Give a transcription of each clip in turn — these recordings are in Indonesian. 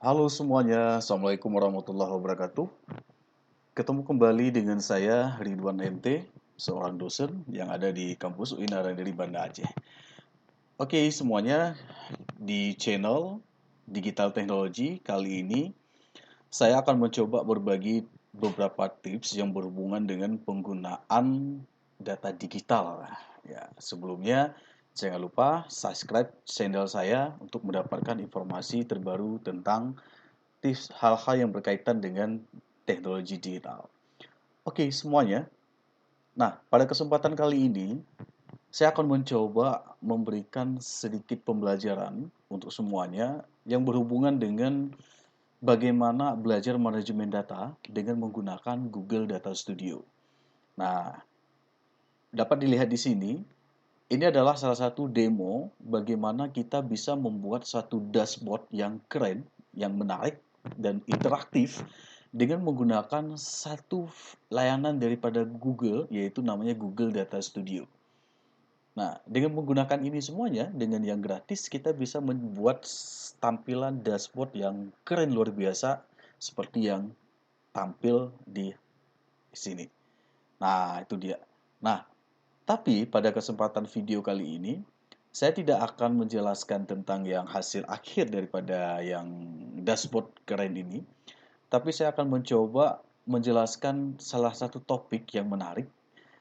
Halo semuanya, Assalamualaikum warahmatullahi wabarakatuh. Ketemu kembali dengan saya, Ridwan MT, seorang dosen yang ada di kampus UIN dari Banda Aceh. Oke semuanya, di channel Digital Teknologi kali ini, saya akan mencoba berbagi beberapa tips yang berhubungan dengan penggunaan data digital. Ya, sebelumnya jangan lupa subscribe channel saya untuk mendapatkan informasi terbaru tentang tips hal-hal yang berkaitan dengan teknologi digital. Oke, semuanya. Nah, pada kesempatan kali ini, saya akan mencoba memberikan sedikit pembelajaran untuk semuanya yang berhubungan dengan bagaimana belajar manajemen data dengan menggunakan Google Data Studio. Nah, dapat dilihat di sini, ini adalah salah satu demo bagaimana kita bisa membuat satu dashboard yang keren, yang menarik, dan interaktif dengan menggunakan satu layanan daripada Google, yaitu namanya Google Data Studio. Nah, dengan menggunakan ini semuanya, dengan yang gratis, kita bisa membuat tampilan dashboard yang keren luar biasa, seperti yang tampil di sini. Nah, itu dia. Nah, tapi pada kesempatan video kali ini, saya tidak akan menjelaskan tentang yang hasil akhir daripada yang dashboard keren ini, tapi saya akan mencoba menjelaskan salah satu topik yang menarik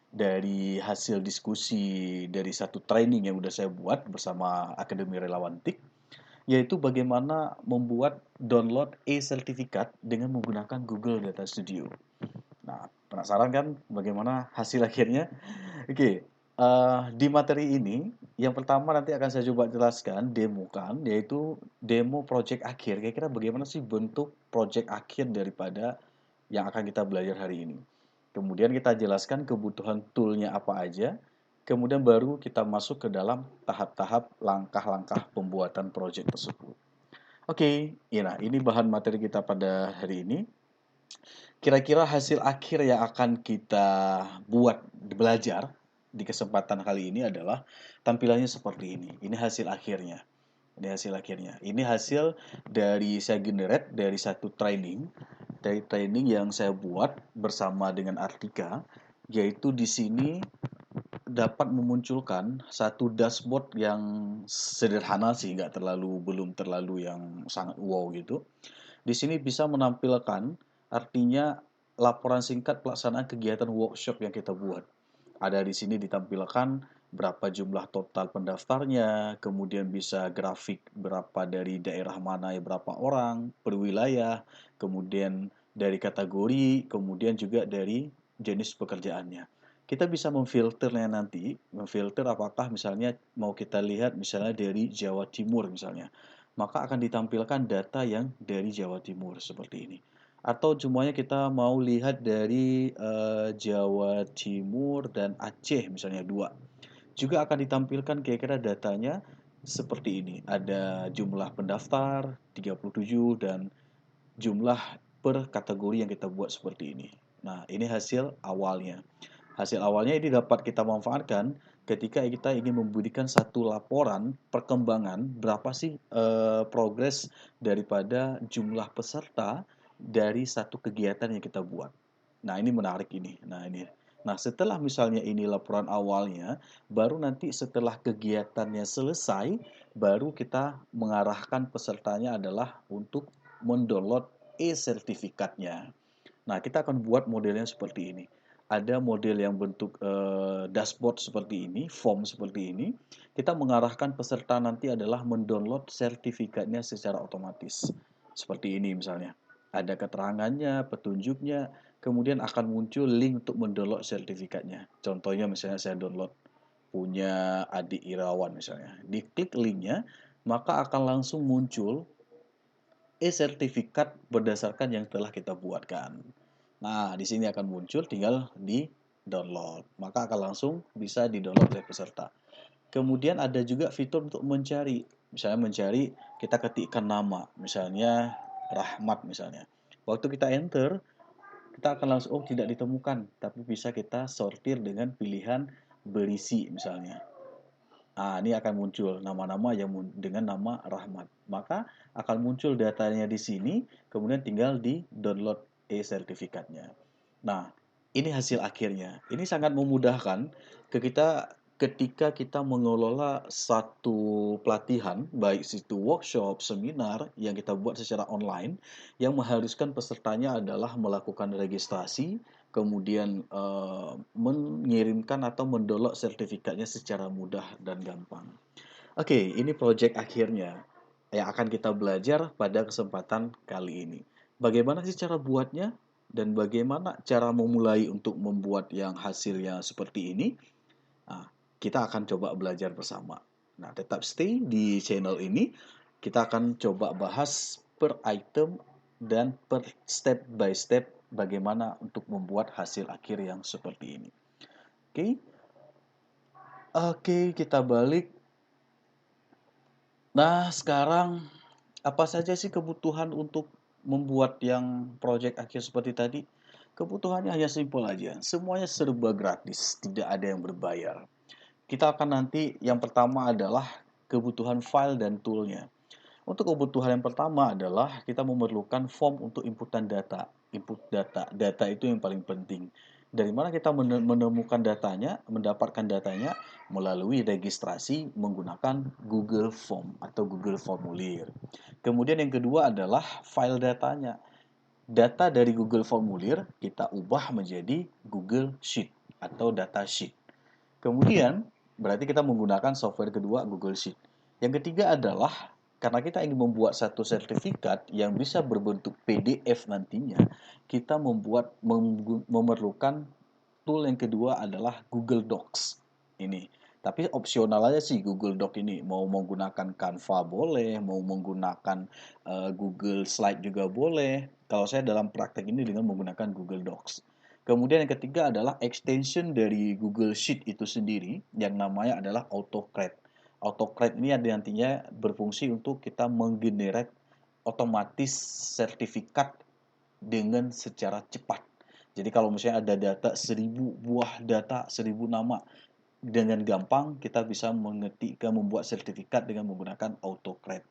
dari hasil diskusi dari satu training yang sudah saya buat bersama Akademi Relawan TIK, yaitu bagaimana membuat download e-sertifikat dengan menggunakan Google Data Studio. Nah, penasaran kan bagaimana hasil akhirnya? Oke, di materi ini, yang pertama nanti akan saya coba jelaskan, demokan, yaitu demo project akhir. Kira-kira bagaimana sih bentuk project akhir daripada yang akan kita belajar hari ini. Kemudian kita jelaskan kebutuhan toolnya apa aja, kemudian baru kita masuk ke dalam tahap-tahap langkah-langkah pembuatan project tersebut. Oke, ya, nah ini bahan materi kita pada hari ini. Kira-kira hasil akhir yang akan kita buat belajar di kesempatan kali ini adalah tampilannya seperti ini. Ini hasil akhirnya. Ini hasil akhirnya. Ini hasil dari saya generate dari satu training, dari training yang saya buat bersama dengan Artika, yaitu di sini dapat memunculkan satu dashboard yang sederhana sih, nggak terlalu belum terlalu yang sangat wow gitu. Di sini bisa menampilkan artinya laporan singkat pelaksanaan kegiatan workshop yang kita buat. Ada di sini ditampilkan berapa jumlah total pendaftarnya, kemudian bisa grafik berapa dari daerah mana ya berapa orang, per wilayah, kemudian dari kategori, kemudian juga dari jenis pekerjaannya. Kita bisa memfilternya nanti, memfilter apakah misalnya mau kita lihat misalnya dari Jawa Timur misalnya, maka akan ditampilkan data yang dari Jawa Timur seperti ini. Atau semuanya kita mau lihat dari Jawa Timur dan Aceh misalnya dua. Juga akan ditampilkan kira-kira datanya seperti ini. Ada jumlah pendaftar 37 dan jumlah per kategori yang kita buat seperti ini. Nah, ini hasil awalnya. Hasil awalnya ini dapat kita manfaatkan ketika kita ingin memberikan satu laporan perkembangan berapa sih progres daripada jumlah peserta dari satu kegiatan yang kita buat. Nah, ini menarik ini. Nah, ini. Nah, setelah misalnya ini laporan awalnya, baru nanti setelah kegiatannya selesai, baru kita mengarahkan pesertanya adalah untuk mendownload e-sertifikatnya. Nah, kita akan buat modelnya seperti ini. Ada model yang bentuk dashboard seperti ini, form seperti ini. Kita mengarahkan peserta nanti adalah mendownload sertifikatnya secara otomatis. Seperti ini misalnya. Ada keterangannya, petunjuknya, kemudian akan muncul link untuk mendownload sertifikatnya. Contohnya misalnya saya download punya Adik Irawan misalnya. Diklik linknya, maka akan langsung muncul e-sertifikat berdasarkan yang telah kita buatkan. Nah, di sini akan muncul, tinggal di-download. Maka akan langsung bisa di-download oleh peserta. Kemudian ada juga fitur untuk mencari. Misalnya mencari, kita ketikkan nama. Misalnya Rahmat misalnya. Waktu kita enter, kita akan langsung, oh tidak ditemukan. Tapi bisa kita sortir dengan pilihan berisi misalnya. Nah, ini akan muncul nama-nama yang dengan nama Rahmat. Maka akan muncul datanya di sini, kemudian tinggal di download e-sertifikatnya. Nah, ini hasil akhirnya. Ini sangat memudahkan ke kita ketika kita mengelola satu pelatihan, baik itu workshop, seminar yang kita buat secara online, yang mengharuskan pesertanya adalah melakukan registrasi, kemudian mengirimkan atau mendownload sertifikatnya secara mudah dan gampang. Oke, ini project akhirnya yang akan kita belajar pada kesempatan kali ini. Bagaimana sih cara buatnya dan bagaimana cara memulai untuk membuat yang hasilnya seperti ini? Nah, kita akan coba belajar bersama. Nah, tetap stay di channel ini. Kita akan coba bahas per item dan per step by step bagaimana untuk membuat hasil akhir yang seperti ini. Oke, oke, kita balik. Nah, sekarang apa saja sih kebutuhan untuk membuat yang project akhir seperti tadi? Kebutuhannya hanya simpel aja. Semuanya serba gratis, tidak ada yang berbayar. Kita akan nanti yang pertama adalah kebutuhan file dan toolnya. Untuk kebutuhan yang pertama adalah kita memerlukan form untuk inputan data. Input data. Data itu yang paling penting. Dari mana kita menemukan datanya, mendapatkan datanya melalui registrasi menggunakan Google Form atau Google Formulir. Kemudian yang kedua adalah file datanya. Data dari Google Formulir kita ubah menjadi Google Sheet atau data sheet. Kemudian, berarti kita menggunakan software kedua Google Sheet. Yang ketiga adalah karena kita ingin membuat satu sertifikat yang bisa berbentuk PDF nantinya, kita memerlukan tool yang kedua adalah Google Docs. Ini. Tapi opsional aja sih Google Doc ini. Mau menggunakan Canva boleh, mau menggunakan Google Slide juga boleh. Kalau saya dalam praktek ini dengan menggunakan Google Docs. Kemudian yang ketiga adalah extension dari Google Sheet itu sendiri yang namanya adalah AutoCAD. AutoCAD ini ada nantinya berfungsi untuk kita menggenerate otomatis sertifikat dengan secara cepat. Jadi kalau misalnya ada data 1.000 buah data, 1.000 nama, dengan gampang kita bisa mengetikkan membuat sertifikat dengan menggunakan AutoCAD.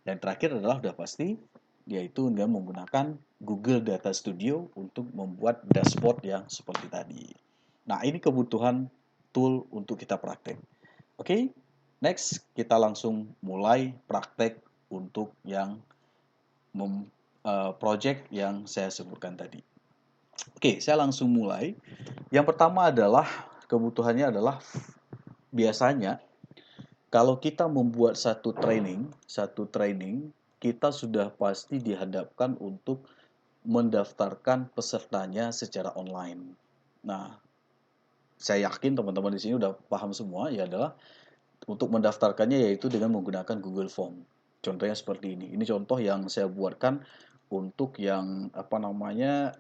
Dan terakhir adalah sudah pasti yaitu dengan menggunakan Google Data Studio untuk membuat dashboard yang seperti tadi. Nah, ini kebutuhan tool untuk kita praktek. Oke, next kita langsung mulai praktek untuk yang project yang saya sebutkan tadi. Oke, saya langsung mulai. Yang pertama adalah kebutuhannya adalah biasanya kalau kita membuat satu training kita sudah pasti dihadapkan untuk mendaftarkan pesertanya secara online. Nah, saya yakin teman-teman di sini udah paham semua ya adalah untuk mendaftarkannya yaitu dengan menggunakan Google Form. Contohnya seperti ini. Ini contoh yang saya buatkan untuk yang apa namanya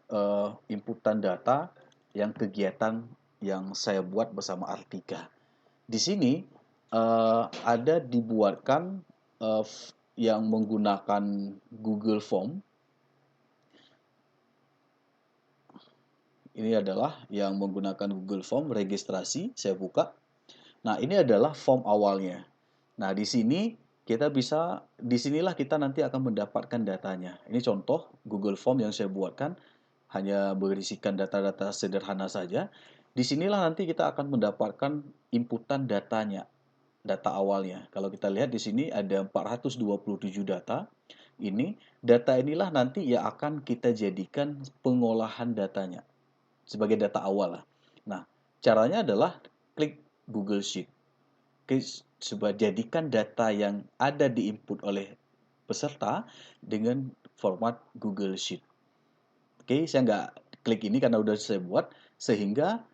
inputan data yang kegiatan yang saya buat bersama Artika. Di sini ada dibuatkan yang menggunakan Google Form. Ini adalah yang menggunakan Google Form registrasi. Saya buka. Nah, ini adalah form awalnya. Nah, di sini kita bisa, disinilah kita nanti akan mendapatkan datanya. Ini contoh Google Form yang saya buatkan, hanya berisikan data-data sederhana saja. Disinilah nanti kita akan mendapatkan inputan datanya, data awalnya. Kalau kita lihat di sini ada 427 data. Ini, data inilah nanti yang akan kita jadikan pengolahan datanya sebagai data awal lah. Nah, caranya adalah klik Google Sheet. Coba jadikan data yang ada diinput oleh peserta dengan format Google Sheet. Oke, saya nggak klik ini karena udah saya buat, sehingga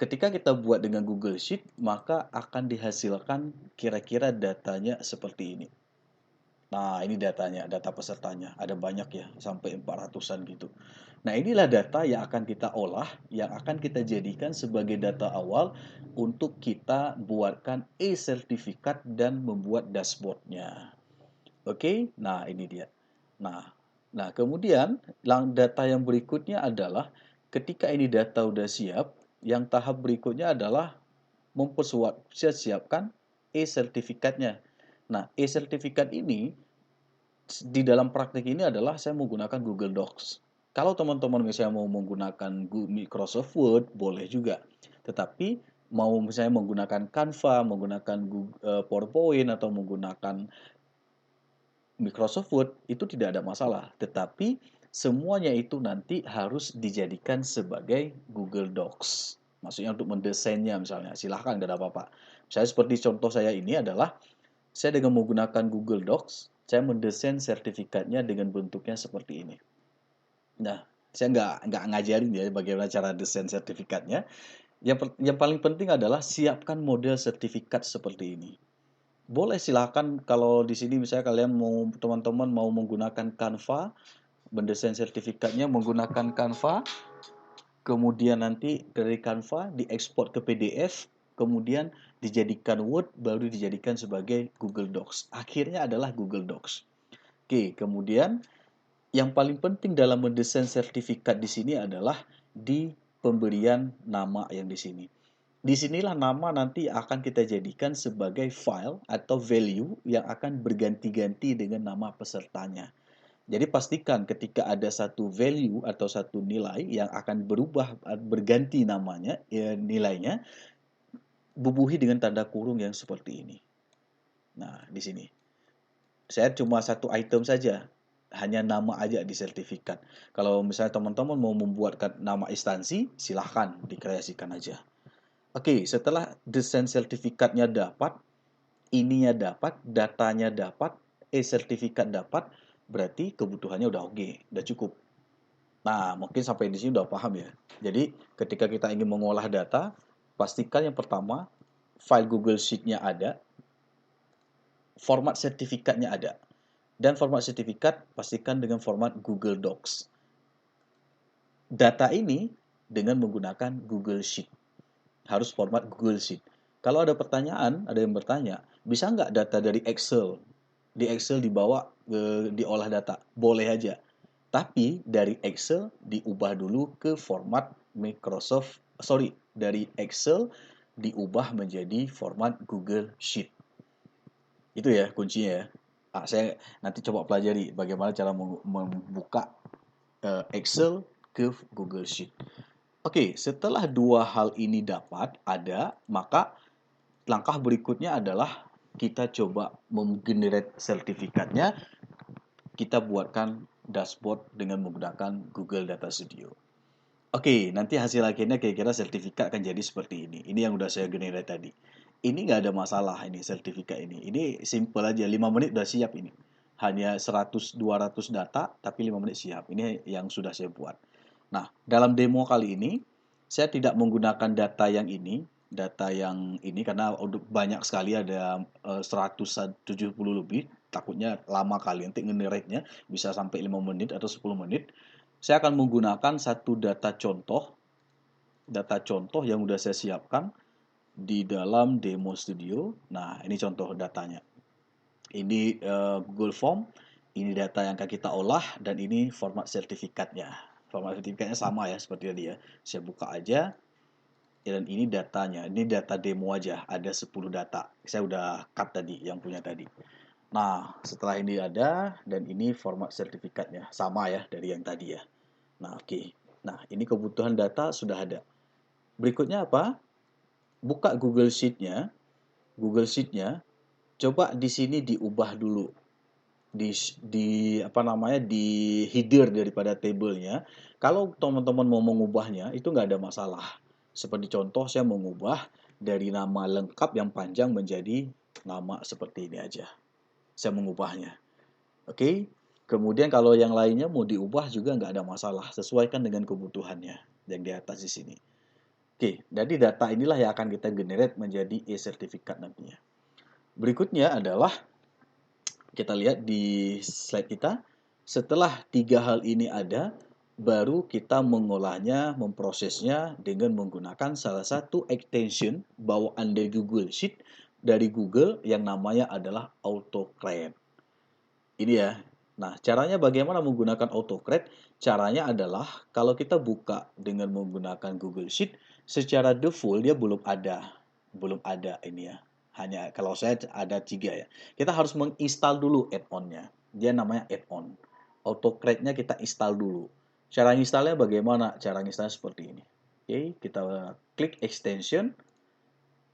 ketika kita buat dengan Google Sheet, maka akan dihasilkan kira-kira datanya seperti ini. Nah, ini datanya, data pesertanya. Ada banyak ya, sampai 400-an gitu. Nah, inilah data yang akan kita olah, yang akan kita jadikan sebagai data awal untuk kita buatkan e-sertifikat dan membuat dashboardnya. Oke, nah ini dia. Nah, kemudian data yang berikutnya adalah ketika ini data udah siap, yang tahap berikutnya adalah mempersiapkan e-sertifikatnya. Nah, e-sertifikat ini di dalam praktik ini adalah saya menggunakan Google Docs. Kalau teman-teman misalnya mau menggunakan Microsoft Word, boleh juga. Tetapi mau misalnya menggunakan Canva, menggunakan Google, PowerPoint, atau menggunakan Microsoft Word, itu tidak ada masalah. Tetapi semuanya itu nanti harus dijadikan sebagai Google Docs. Maksudnya untuk mendesainnya misalnya, silahkan, tidak ada apa-apa. Saya seperti contoh saya ini adalah, saya dengan menggunakan Google Docs, saya mendesain sertifikatnya dengan bentuknya seperti ini. Nah, saya nggak ngajarin ya bagaimana cara desain sertifikatnya. Yang paling penting adalah siapkan model sertifikat seperti ini. Boleh silahkan kalau di sini misalnya kalian mau, teman-teman mau menggunakan Canva, mendesain sertifikatnya menggunakan Canva, kemudian nanti dari Canva diekspor ke PDF, kemudian dijadikan Word, baru dijadikan sebagai Google Docs. Akhirnya adalah Google Docs. Oke, kemudian yang paling penting dalam mendesain sertifikat di sini adalah di pemberian nama yang di sini. Disinilah nama nanti akan kita jadikan sebagai file atau value yang akan berganti-ganti dengan nama pesertanya. Jadi pastikan ketika ada satu value atau satu nilai yang akan berubah, berganti namanya, ya, nilainya, bubuhi dengan tanda kurung yang seperti ini. Nah, di sini. Saya cuma satu item saja, hanya nama aja di sertifikat. Kalau misalnya teman-teman mau membuatkan nama instansi, silahkan dikreasikan aja. Oke, setelah desain sertifikatnya dapat, ininya dapat, datanya dapat, e-sertifikat dapat, berarti kebutuhannya udah oke, udah cukup. Nah, mungkin sampai di sini udah paham ya. Jadi, ketika kita ingin mengolah data, pastikan yang pertama, file Google Sheet-nya ada, format sertifikatnya ada. Dan format sertifikat pastikan dengan format Google Docs. Data ini dengan menggunakan Google Sheet. Harus format Google Sheet. Kalau ada pertanyaan, ada yang bertanya, bisa nggak data dari Excel? Di Excel dibawa, diolah data? Boleh aja. Tapi dari Excel diubah dulu ke format dari Excel diubah menjadi format Google Sheet. Itu ya kuncinya ya. Saya nanti coba pelajari bagaimana cara membuka Excel ke Google Sheet. Oke, setelah dua hal ini ada, maka langkah berikutnya adalah kita coba menggenerate sertifikatnya. Kita buatkan dashboard dengan menggunakan Google Data Studio. Oke, nanti hasil akhirnya kira-kira sertifikat akan jadi seperti ini. Ini yang udah saya generate tadi. Ini nggak ada masalah ini sertifikat ini. Ini simple aja, 5 menit udah siap ini. Hanya 100-200 data, tapi 5 menit siap. Ini yang sudah saya buat. Nah, dalam demo kali ini, saya tidak menggunakan data yang ini karena banyak sekali, ada 170 lebih. Takutnya lama kali nanti generate-nya, bisa sampai 5 menit atau 10 menit. Saya akan menggunakan satu data contoh yang sudah saya siapkan di dalam demo studio. Nah, ini contoh datanya. Ini Google Form, ini data yang akan kita olah, dan ini format sertifikatnya. Format sertifikatnya sama ya seperti tadi ya. Saya buka aja, dan ini datanya. Ini data demo aja, ada 10 data. Saya udah cut tadi, yang punya tadi. Nah, setelah ini ada, dan ini format sertifikatnya. Sama ya dari yang tadi ya. Nah, oke. Nah, ini kebutuhan data sudah ada. Berikutnya apa? Buka Google Sheet-nya. Google Sheet-nya, coba di sini diubah dulu. Di header daripada tabelnya. Kalau teman-teman mau mengubahnya, itu nggak ada masalah. Seperti contoh, saya mengubah dari nama lengkap yang panjang menjadi nama seperti ini aja. Saya mengubahnya. Oke. Kemudian kalau yang lainnya mau diubah juga nggak ada masalah. Sesuaikan dengan kebutuhannya yang di atas di sini. Oke, jadi data inilah yang akan kita generate menjadi e-sertifikat nantinya. Berikutnya adalah kita lihat di slide kita. Setelah tiga hal ini ada, baru kita mengolahnya, memprosesnya dengan menggunakan salah satu extension bawaan dari Google Sheet dari Google yang namanya adalah AutoCred. Ini ya. Nah, caranya bagaimana menggunakan AutoCred? Caranya adalah kalau kita buka dengan menggunakan Google Sheet, secara default dia belum ada. Belum ada ini ya. Hanya kalau saya ada 3 ya. Kita harus menginstal dulu add-on-nya. Dia namanya add-on. AutoCAD-nya kita install dulu. Cara installnya bagaimana? Cara installnya seperti ini. Oke, kita klik extension,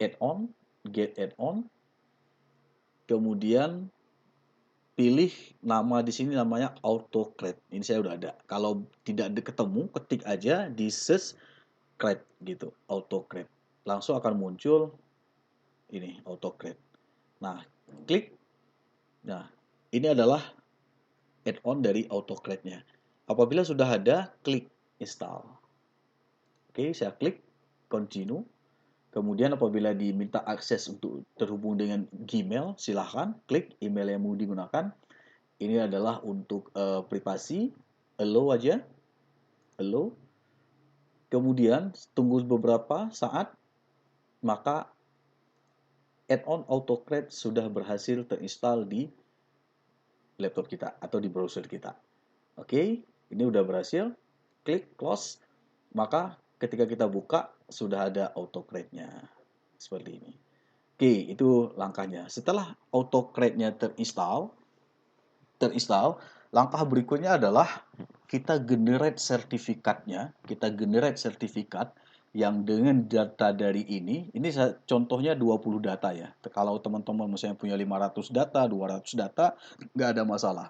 add-on, get add-on, kemudian pilih nama di sini namanya AutoCAD. Ini saya udah ada. Kalau tidak ketemu, ketik aja di search CAD gitu, AutoCAD. Langsung akan muncul ini AutoCAD. Nah, klik. Nah, ini adalah add-on dari AutoCAD-nya. Apabila sudah ada, klik install. Oke, saya klik continue. Kemudian apabila diminta akses untuk terhubung dengan Gmail, silahkan klik email yang mau digunakan. Ini adalah untuk privasi, allow aja, allow. Kemudian tunggu beberapa saat, maka add-on AutoCAD sudah berhasil terinstall di laptop kita atau di browser kita. Oke, ini udah berhasil. Klik close, maka ketika kita buka sudah ada AutoCAD-nya seperti ini. Oke, itu langkahnya. Setelah AutoCAD-nya terinstall, langkah berikutnya adalah kita generate sertifikatnya. Kita generate sertifikat yang dengan data dari ini contohnya 20 data ya. Kalau teman-teman misalnya punya 500 data, 200 data, nggak ada masalah.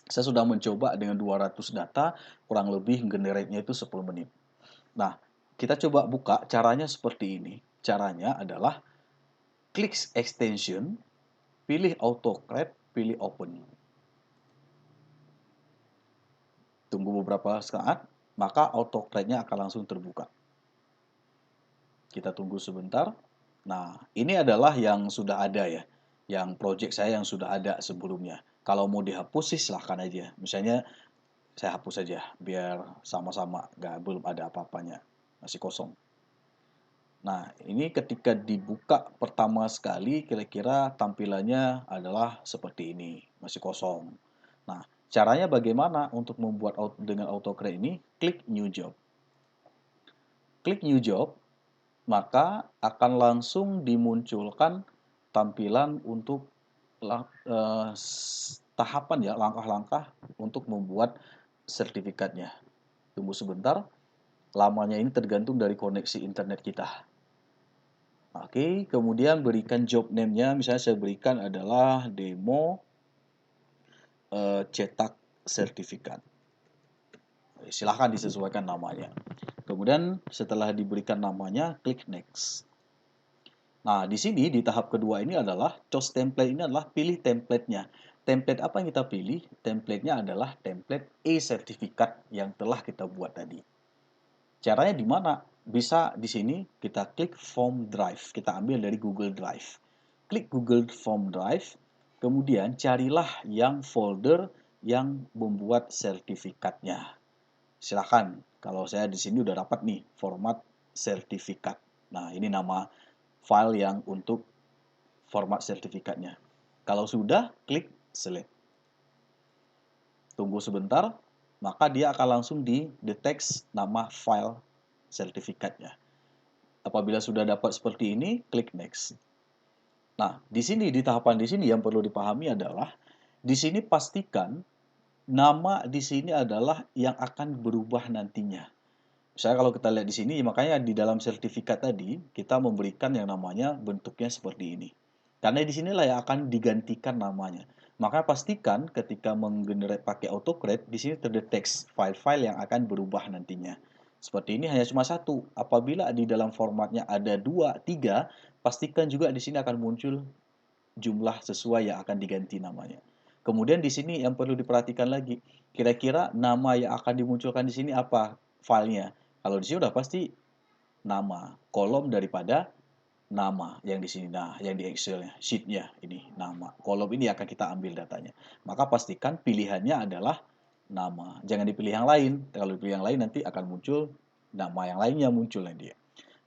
Saya sudah mencoba dengan 200 data, kurang lebih generate-nya itu 10 menit. Nah, kita coba buka, caranya seperti ini. Caranya adalah klik extension, pilih AutoCAD, pilih open. Tunggu beberapa saat, maka AutoCAD-nya akan langsung terbuka. Kita tunggu sebentar. Nah, ini adalah yang sudah ada ya. Yang project saya yang sudah ada sebelumnya. Kalau mau dihapus sih silahkan aja. Misalnya saya hapus saja biar sama-sama belum ada apa-apanya, masih kosong. Nah, ini ketika dibuka pertama sekali kira-kira tampilannya adalah seperti ini, masih kosong. Nah, caranya bagaimana untuk membuat dengan AutoCAD ini? Klik new job. Klik new job, maka akan langsung dimunculkan tampilan untuk tahapan ya, langkah-langkah untuk membuat sertifikatnya. Tunggu sebentar, lamanya ini tergantung dari koneksi internet kita. Oke, kemudian berikan job name-nya, misalnya saya berikan adalah demo cetak sertifikat. Silahkan disesuaikan namanya. Kemudian setelah diberikan namanya, klik next. Nah, di sini di tahap kedua ini adalah choose template, ini adalah pilih template-nya. Template apa yang kita pilih? Template-nya adalah template e-sertifikat yang telah kita buat tadi. Caranya di mana? Bisa di sini kita klik Form Drive. Kita ambil dari Google Drive. Klik Google Form Drive, kemudian carilah yang folder yang membuat sertifikatnya. Silahkan, kalau saya di sini udah dapat nih format sertifikat. Nah, ini nama file yang untuk format sertifikatnya. Kalau sudah, klik select. Tunggu sebentar, maka dia akan langsung di-detect nama file sertifikatnya. Apabila sudah dapat seperti ini, klik next. Nah, di sini di tahapan di sini yang perlu dipahami adalah di sini pastikan nama di sini adalah yang akan berubah nantinya. Misalnya kalau kita lihat di sini, makanya di dalam sertifikat tadi kita memberikan yang namanya bentuknya seperti ini. Karena di sinilah yang akan digantikan namanya. Maka pastikan ketika menggenerate pakai AutoCAD, di sini terdeteksi file-file yang akan berubah nantinya. Seperti ini hanya cuma satu. Apabila di dalam formatnya ada 2, 3, pastikan juga di sini akan muncul jumlah sesuai yang akan diganti namanya. Kemudian di sini yang perlu diperhatikan lagi, kira-kira nama yang akan dimunculkan di sini apa filenya? Kalau di sini udah pasti nama, kolom daripada nama yang di sini. Nah, yang di Excel-nya, sheet-nya ini nama. Kolom ini akan kita ambil datanya. Maka pastikan pilihannya adalah nama. Jangan dipilih yang lain. Kalau dipilih yang lain nanti akan muncul nama yang lainnya muncul nanti.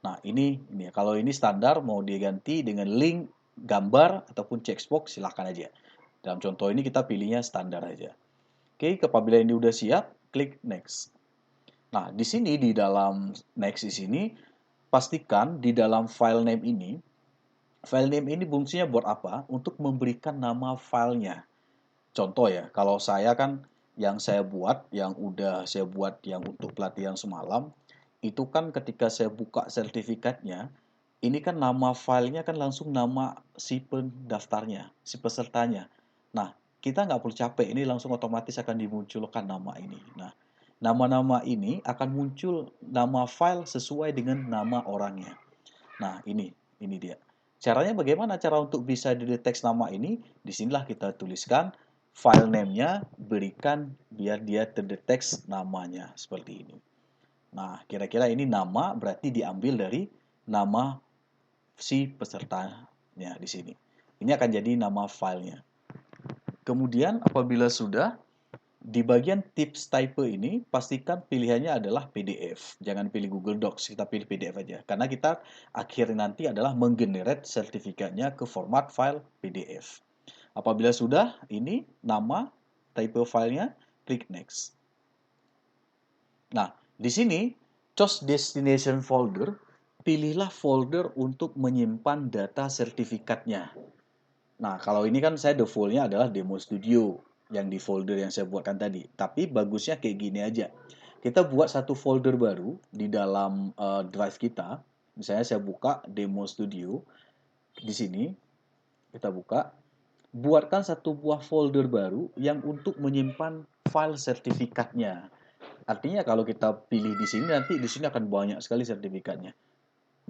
Nah, ini kalau ini standar mau diganti dengan link gambar ataupun checkbox silahkan aja. Dalam contoh ini kita pilihnya standar aja. Oke, apabila ini udah siap, klik next. Nah, di sini di dalam next di sini pastikan di dalam file name ini File name ini fungsinya buat apa? Untuk memberikan nama filenya. Contoh ya, kalau saya kan yang saya buat, yang udah saya buat yang untuk pelatihan semalam, itu kan ketika saya buka sertifikatnya, ini kan nama filenya kan langsung nama si pendaftarnya, si pesertanya. Nah, kita nggak perlu capek, ini langsung otomatis akan dimunculkan nama ini. Nah, nama-nama ini akan muncul nama file sesuai dengan nama orangnya. Nah, ini dia. Caranya bagaimana cara untuk bisa dideteksi nama ini? Disinilah kita tuliskan file name-nya, berikan biar dia terdeteksi namanya seperti ini. Nah, kira-kira ini nama berarti diambil dari nama si pesertanya di sini. Ini akan jadi nama filenya. Kemudian apabila sudah, di bagian tips type ini, pastikan pilihannya adalah PDF. Jangan pilih Google Docs, kita pilih PDF aja. Karena kita akhirnya nanti adalah menggenerate sertifikatnya ke format file PDF. Apabila sudah, ini nama, type filenya, klik Next. Nah, di sini, choose destination folder, pilihlah folder untuk menyimpan data sertifikatnya. Nah, kalau ini kan saya defaultnya adalah demo studio yang di folder yang saya buatkan tadi. Tapi bagusnya kayak gini aja. Kita buat satu folder baru di dalam drive kita. Misalnya saya buka demo studio di sini, kita buka, buatkan satu buah folder baru yang untuk menyimpan file sertifikatnya. Artinya kalau kita pilih di sini nanti di sini akan banyak sekali sertifikatnya.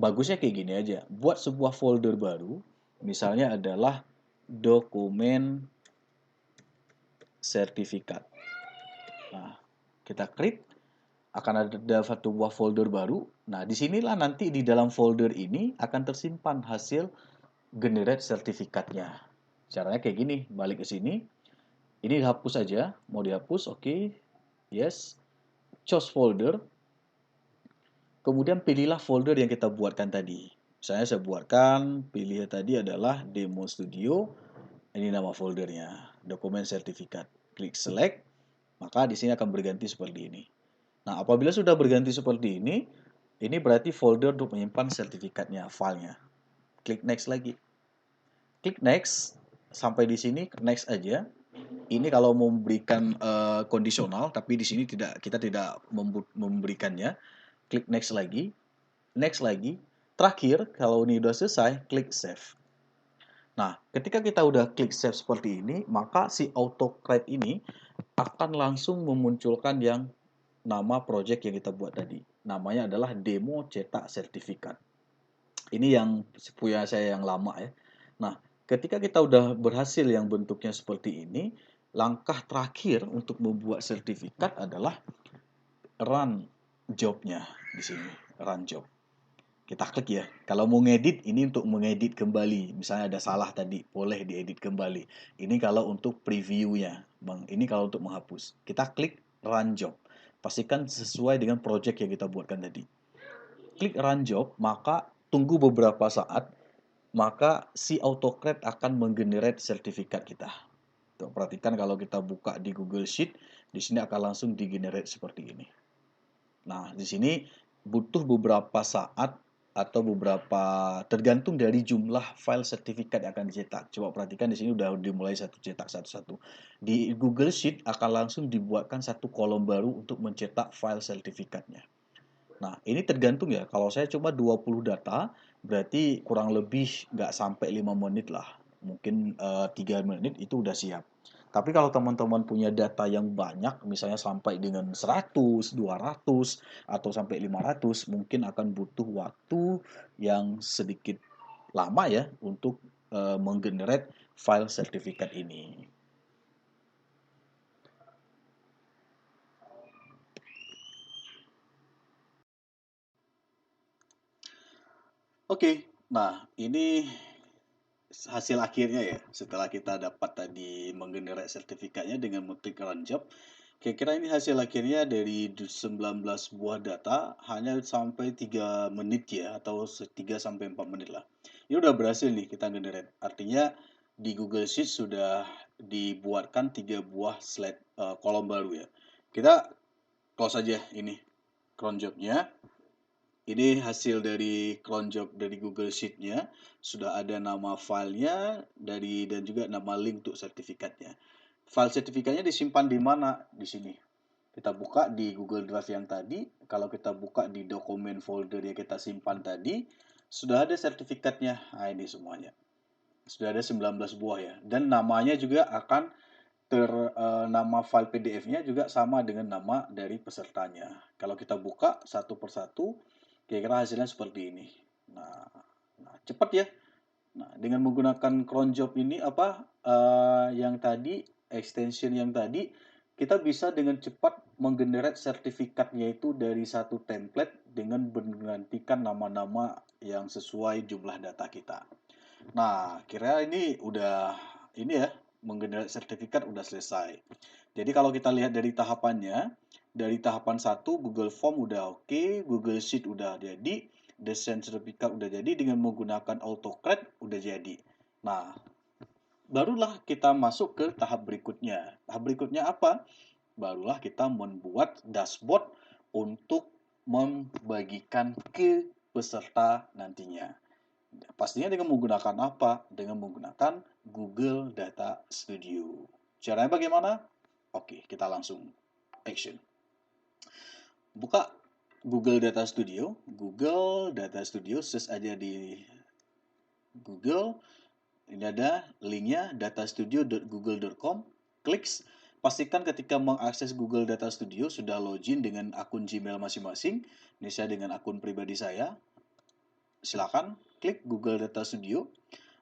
Bagusnya kayak gini aja. Buat sebuah folder baru, misalnya adalah dokumen sertifikat. Nah, kita klik, akan ada satu buah folder baru. Nah, disinilah nanti di dalam folder ini akan tersimpan hasil generate sertifikatnya. Caranya kayak gini, balik ke sini. Ini dihapus aja, mau dihapus, oke, yes. Choose folder, kemudian pilihlah folder yang kita buatkan tadi. Misalnya saya buatkan, pilih tadi adalah demo studio. Ini nama foldernya, dokumen sertifikat. Klik select, maka di sini akan berganti seperti ini. Nah, apabila sudah berganti seperti ini berarti folder untuk menyimpan sertifikatnya, filenya. Klik next lagi. Klik next, sampai di sini next aja. Ini kalau memberikan kondisional, tapi di sini kita tidak memberikannya. Klik next lagi, next lagi. Terakhir, kalau ini sudah selesai, klik save. Nah, ketika kita udah klik save seperti ini, maka si autocrate ini akan langsung memunculkan yang nama project yang kita buat tadi. Namanya adalah demo cetak sertifikat. Ini yang punya saya yang lama ya. Nah, ketika kita udah berhasil yang bentuknya seperti ini, langkah terakhir untuk membuat sertifikat adalah run job-nya di sini, run job. Kita klik ya. Kalau mau ngedit, ini untuk mengedit kembali. Misalnya ada salah tadi, boleh diedit kembali. Ini kalau untuk previewnya, Bang. Ini kalau untuk menghapus. Kita klik run job. Pastikan sesuai dengan project yang kita buatkan tadi. Klik run job, maka tunggu beberapa saat, maka si AutoCAD akan menggenerate sertifikat kita. Tuh, perhatikan kalau kita buka di Google Sheet, di sini akan langsung digenerate seperti ini. Nah, di sini butuh beberapa saat atau beberapa tergantung dari jumlah file sertifikat yang akan dicetak. Coba perhatikan di sini udah dimulai cetak satu-satu. Di Google Sheet akan langsung dibuatkan satu kolom baru untuk mencetak file sertifikatnya. Nah, ini tergantung ya. Kalau saya cuma 20 data, berarti kurang lebih nggak sampai 5 menit lah. Mungkin 3 menit itu udah siap. Tapi kalau teman-teman punya data yang banyak, misalnya sampai dengan 100, 200, atau sampai 500, mungkin akan butuh waktu yang sedikit lama ya untuk menggenerate file sertifikat ini. Oke, nah ini hasil akhirnya ya. Setelah kita dapat tadi menggenerate sertifikatnya dengan mengklik run job, kira-kira ini hasil akhirnya dari 19 buah data hanya sampai 3 menit ya, atau 3 sampai 4 menit lah. Ini udah berhasil nih kita generate. Artinya di Google Sheet sudah dibuatkan 3 buah slide kolom baru ya. Kita close aja ini cron job-nya. Ini hasil dari cron job dari Google Sheet-nya. Sudah ada nama filenya dan juga nama link untuk sertifikatnya. File sertifikatnya disimpan di mana? Di sini. Kita buka di Google Drive yang tadi. Kalau kita buka di dokumen folder yang kita simpan tadi, sudah ada sertifikatnya. Nah, ini semuanya. Sudah ada 19 buah ya. Dan namanya juga akan nama file PDF-nya juga sama dengan nama dari pesertanya. Kalau kita buka satu persatu, kira-kira hasilnya seperti ini. Nah, cepat ya. Nah, dengan menggunakan cron job ini yang tadi extension yang tadi, kita bisa dengan cepat menggenerate sertifikatnya itu dari satu template dengan menggantikan nama-nama yang sesuai jumlah data kita. Nah, kira ini udah ini ya, menggenerate sertifikat udah selesai. Jadi kalau kita lihat dari tahapannya, dari tahapan 1 Google Form udah oke, Google Sheet udah jadi, desain sertifikat udah jadi dengan menggunakan AutoCAD udah jadi. Nah, barulah kita masuk ke tahap berikutnya. Tahap berikutnya apa? Barulah kita membuat dashboard untuk membagikan ke peserta nantinya. Pastinya dengan menggunakan apa? Dengan menggunakan Google Data Studio. Caranya bagaimana? Oke, kita langsung action. Buka Google Data Studio. Google Data Studio, search aja di Google. Ini ada linknya datastudio.google.com. Klik. Pastikan ketika mengakses Google Data Studio sudah login dengan akun Gmail masing-masing. Ini saya dengan akun pribadi saya. Silakan klik Google Data Studio.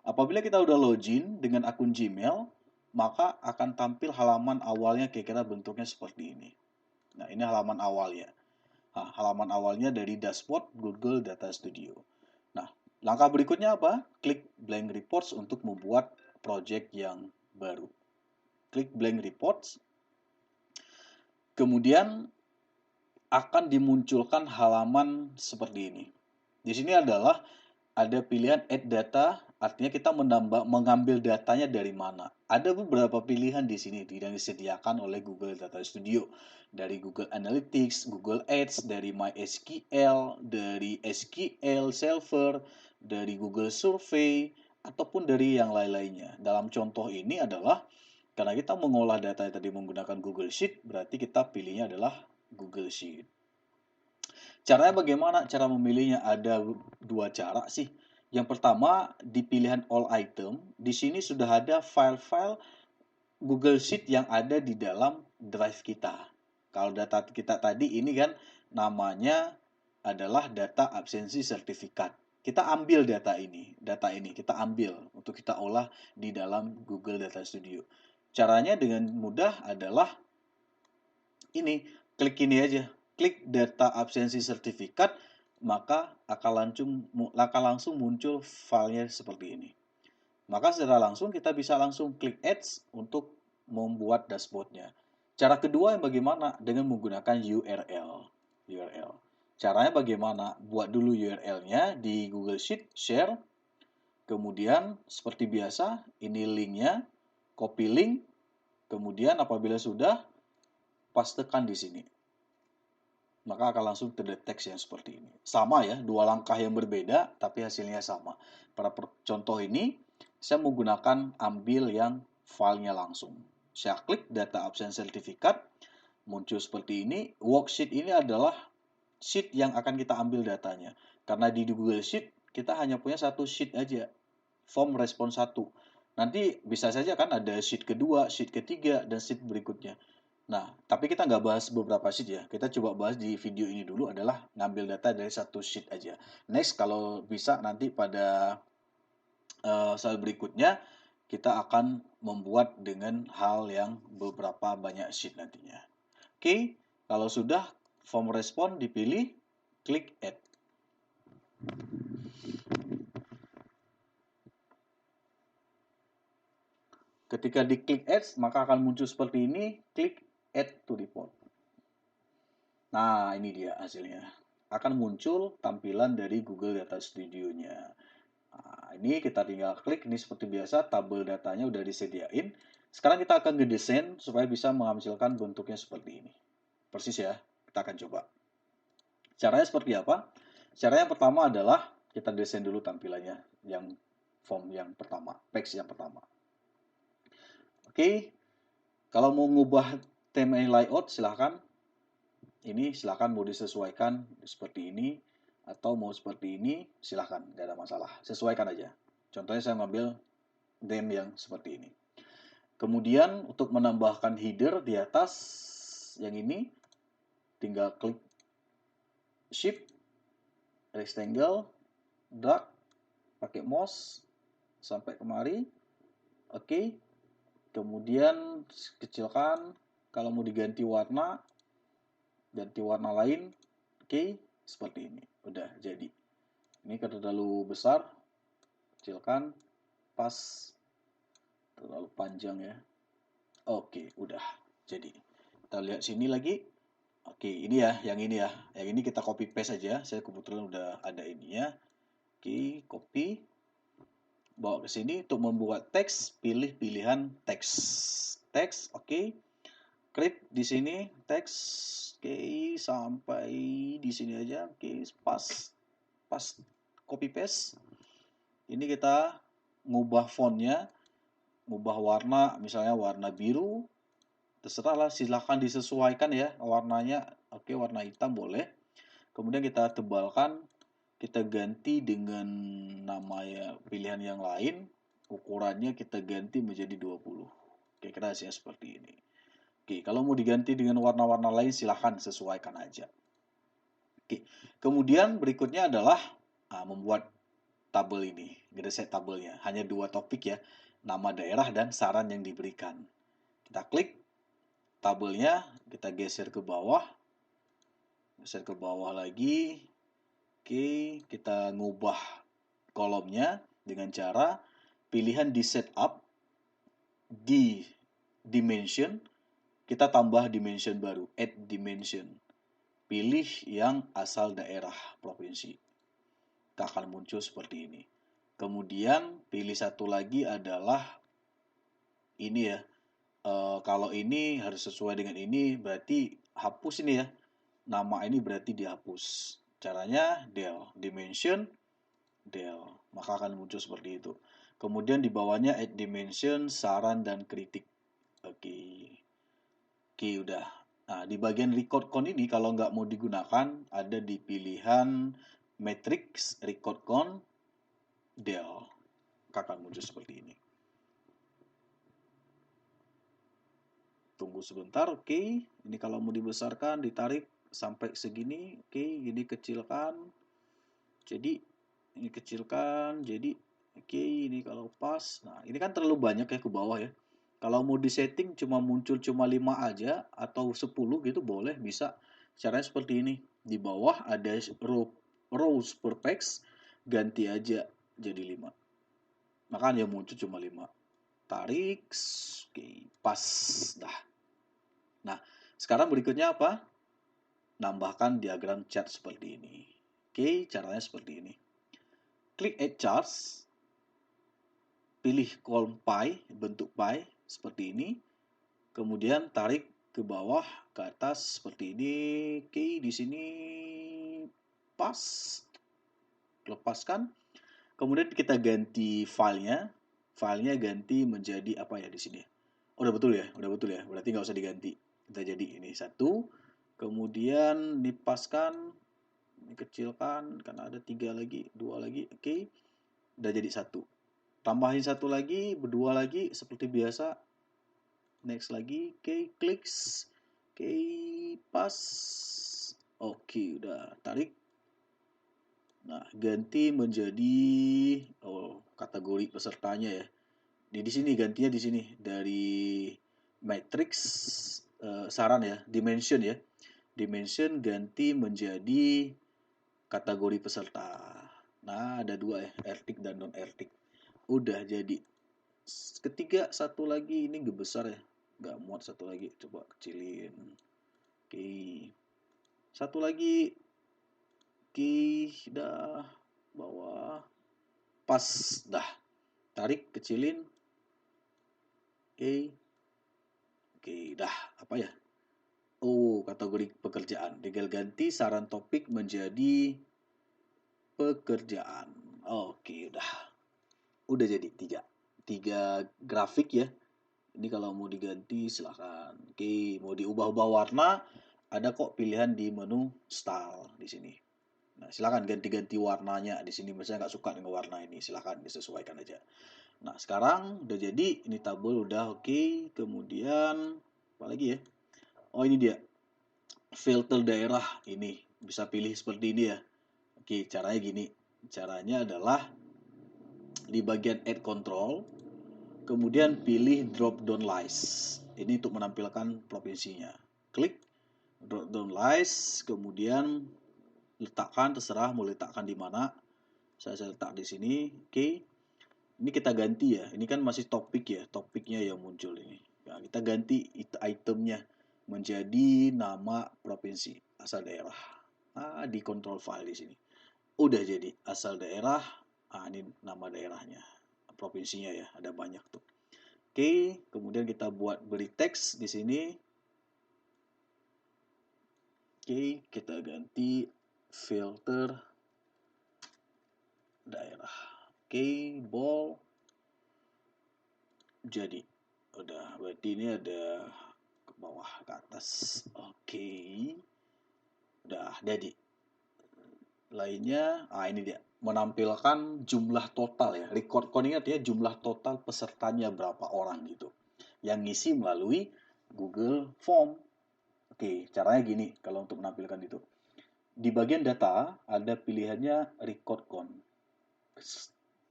Apabila kita udah login dengan akun Gmail, maka akan tampil halaman awalnya kira-kira bentuknya seperti ini. Nah, ini halaman awalnya. Nah, halaman awalnya dari dashboard Google Data Studio. Nah, langkah berikutnya apa? Klik blank reports untuk membuat project yang baru. Klik blank reports. Kemudian akan dimunculkan halaman seperti ini. Di sini adalah ada pilihan add data, artinya kita mengambil datanya dari mana. Ada beberapa pilihan di sini yang disediakan oleh Google Data Studio. Dari Google Analytics, Google Ads, dari MySQL, dari SQL Server, dari Google Survey, ataupun dari yang lain-lainnya. Dalam contoh ini adalah, karena kita mengolah data tadi menggunakan Google Sheet, berarti kita pilihnya adalah Google Sheet. Caranya bagaimana? Cara memilihnya ada dua cara sih. Yang pertama, di pilihan all item, di sini sudah ada file-file Google Sheet yang ada di dalam drive kita. Kalau data kita tadi ini kan namanya adalah data absensi sertifikat. Kita ambil data ini kita ambil untuk kita olah di dalam Google Data Studio. Caranya dengan mudah adalah ini, klik ini aja. Klik data absensi sertifikat, maka akan langsung muncul filenya seperti ini. Maka secara langsung kita bisa langsung klik Ads untuk membuat dashboardnya. Cara kedua yang bagaimana? Dengan menggunakan URL. Caranya bagaimana? Buat dulu URL-nya di Google Sheet, share. Kemudian seperti biasa, ini linknya, copy link. Kemudian apabila sudah, pastekan di sini. Maka akan langsung terdeteksi yang seperti ini. Sama ya, dua langkah yang berbeda, tapi hasilnya sama. Pada contoh ini, saya menggunakan ambil yang filenya langsung. Saya klik data absen sertifikat, muncul seperti ini. Worksheet ini adalah sheet yang akan kita ambil datanya. Karena di Google Sheet, kita hanya punya satu sheet aja. Form respon 1. Nanti bisa saja kan ada sheet kedua, sheet ketiga, dan sheet berikutnya. Nah, tapi kita nggak bahas beberapa sheet ya. Kita coba bahas di video ini dulu adalah ngambil data dari satu sheet aja. Next, kalau bisa nanti pada slide berikutnya, kita akan membuat dengan hal yang beberapa banyak sheet nantinya. Oke, kalau sudah form respon dipilih, klik Add. Ketika diklik Add, maka akan muncul seperti ini, klik Add to report. Nah, ini dia hasilnya. Akan muncul tampilan dari Google Data Studio-nya. Nah, ini kita tinggal klik, ini seperti biasa, tabel datanya udah disediain. Sekarang kita akan ngedesain supaya bisa menghasilkan bentuknya seperti ini. Persis ya, kita akan coba. Caranya seperti apa? Cara yang pertama adalah kita desain dulu tampilannya, yang form yang pertama, page yang pertama. Oke, kalau mau ngubah theme layout silahkan. Ini silahkan mau disesuaikan seperti ini atau mau seperti ini silahkan, nggak ada masalah. Sesuaikan aja. Contohnya saya mengambil theme yang seperti ini. Kemudian untuk menambahkan header di atas yang ini, tinggal klik Shift, rectangle, drag, pakai mouse sampai kemari. Oke. Kemudian kecilkan. Kalau mau diganti warna, ganti warna lain. Oke, seperti ini. Udah jadi. Ini karena terlalu besar, kecilkan, pas, terlalu panjang ya. Oke, udah jadi. Kita lihat sini lagi. Oke, ini ya, yang ini ya. Yang ini kita copy paste aja. Saya kebetulan udah ada ininya. Oke, copy. Bawa ke sini untuk membuat teks, pilih pilihan teks. Teks, oke. Klik di sini teks. Oke, sampai di sini aja. Oke, pas. Pas copy paste. Ini kita ngubah fontnya, ngubah warna, misalnya warna biru. Terserahlah, silahkan disesuaikan ya warnanya. Oke, warna hitam boleh. Kemudian kita tebalkan, kita ganti dengan nama pilihan yang lain. Ukurannya kita ganti menjadi 20. Oke, kira seperti ini. Oke, kalau mau diganti dengan warna-warna lain silahkan sesuaikan aja. Oke, kemudian berikutnya adalah membuat tabel ini, ngedesain tabelnya. Hanya 2 topik ya, nama daerah dan saran yang diberikan. Kita klik tabelnya, kita geser ke bawah lagi. Oke, kita ngubah kolomnya dengan cara pilihan di setup, di dimension, kita tambah dimension baru, add dimension. Pilih yang asal daerah provinsi. Kita akan muncul seperti ini. Kemudian pilih satu lagi adalah ini ya. Kalau ini harus sesuai dengan ini, berarti hapus ini ya. Nama ini berarti dihapus. Caranya del, dimension, del. Maka akan muncul seperti itu. Kemudian di bawahnya add dimension, saran, dan kritik. Oke. Oke, udah. Nah, di bagian record count ini kalau nggak mau digunakan, ada di pilihan matrix, record count, del. Akan muncul seperti ini. Tunggu sebentar, oke. Ini kalau mau dibesarkan, ditarik sampai segini, oke. Ini kecilkan. Jadi, ini kecilkan. Jadi, oke. Ini kalau pas. Nah, ini kan terlalu banyak ya ke bawah ya. Kalau mau disetting cuma muncul cuma 5 aja atau 10 gitu boleh, bisa. Caranya seperti ini. Di bawah ada rows per page, ganti aja jadi 5. Makanya muncul cuma 5. Tarik, oke, pas, dah. Nah, sekarang berikutnya apa? Nambahkan diagram chart seperti ini. Oke, caranya seperti ini. Klik Add Charts, pilih column pie, bentuk pie seperti ini. Kemudian tarik ke bawah, ke atas seperti ini. Oke, di sini pas. Lepaskan. Kemudian kita ganti filenya. Filenya ganti menjadi apa ya di sini? Oh, udah betul ya, udah betul ya. Berarti nggak usah diganti. Kita jadi ini satu. Kemudian dipaskan, dikecilkan karena ada 3 lagi, 2 lagi. Oke. Udah jadi 1. Tambahin 1 lagi, berdua lagi seperti biasa. Next lagi, oke, clicks. Oke, pas. Oke, udah tarik. Nah, ganti menjadi kategori pesertanya ya. Di sini gantinya di sini dari matrix saran ya, dimension ya. Dimension ganti menjadi kategori peserta. Nah, ada 2 ya, ertik dan non ertik. Udah jadi. Ketiga, satu lagi ini gak besar ya. Gak muat satu lagi. Coba kecilin. Oke. Satu lagi. Oke, dah. Bawah. Pas, dah. Tarik, kecilin. Oke. Oke, dah. Apa ya? Oh, kategori pekerjaan. Tinggal ganti saran topik menjadi pekerjaan. Oke, udah jadi tiga grafik ya. Ini kalau mau diganti silahkan. Oke, mau diubah-ubah warna, ada kok pilihan di menu style di sini. Nah, silakan ganti-ganti warnanya di sini. Misalnya nggak suka dengan warna ini, silakan disesuaikan aja. Nah, sekarang udah jadi, ini tabel udah oke. Kemudian apa lagi ya? Oh, ini dia. Filter daerah ini bisa pilih seperti ini ya. Oke, caranya gini. Caranya adalah di bagian add control, kemudian pilih drop down list. Ini untuk menampilkan provinsinya. Klik drop down list, kemudian letakkan, terserah mau letakkan di mana. Saya letak di sini. Oke. Ini kita ganti ya. Ini kan masih topik ya, topiknya yang muncul ini. Ya, kita ganti itemnya menjadi nama provinsi asal daerah. Di control file di sini. Udah jadi asal daerah. Ini nama daerahnya. Provinsinya ya, ada banyak tuh. Oke, kemudian kita buat beri teks di sini. Oke, kita ganti filter daerah. Oke, bold. Jadi, udah berarti ini ada ke bawah ke atas. Oke. Udah jadi. Lainnya, ini dia. Menampilkan jumlah total ya. Record count ini artinya jumlah total pesertanya berapa orang gitu. Yang ngisi melalui Google Form. Oke, caranya gini kalau untuk menampilkan itu. Di bagian data ada pilihannya record count.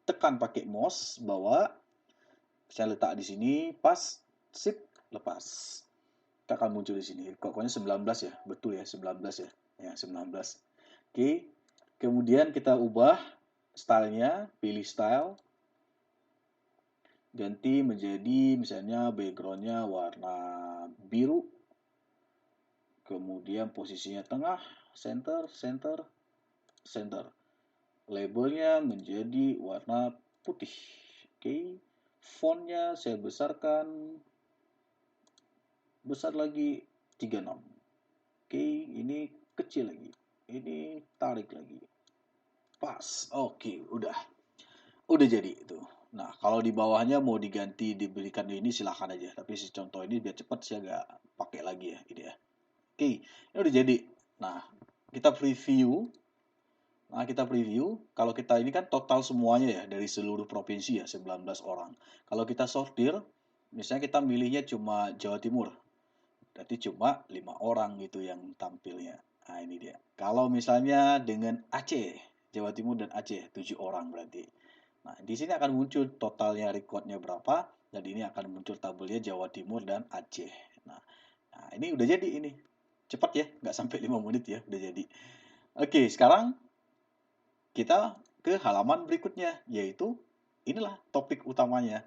Tekan pakai mouse bawa, saya letak di sini, pas, sip, lepas. Kita akan muncul di sini. Record count-nya 19 ya, betul ya, 19 ya. Ya, 19. Oke, kemudian kita ubah stylenya, pilih style, ganti menjadi misalnya backgroundnya warna biru, kemudian posisinya tengah, center, center, center. Labelnya menjadi warna putih. Oke, fontnya saya besarkan, besar lagi 36. Oke, ini kecil lagi, ini tarik lagi, pas. Oke, udah jadi itu. Nah, kalau di bawahnya mau diganti diberikan ini silahkan aja. Tapi si contoh ini biar cepat saya nggak pakai lagi ya ini ya. Oke, ini udah jadi. Nah, kita preview. Kalau kita ini kan total semuanya ya dari seluruh provinsi ya 19 orang. Kalau kita sortir, misalnya kita milihnya cuma Jawa Timur. Berarti cuma 5 orang gitu yang tampilnya. Nah, ini dia. Kalau misalnya dengan Aceh, Jawa Timur dan Aceh 7 orang berarti. Nah, di sini akan muncul totalnya recordnya berapa dan ini akan muncul tabelnya Jawa Timur dan Aceh. Nah, ini udah jadi ini. Cepat ya, nggak sampai 5 menit ya, udah jadi. Oke, sekarang kita ke halaman berikutnya, yaitu inilah topik utamanya,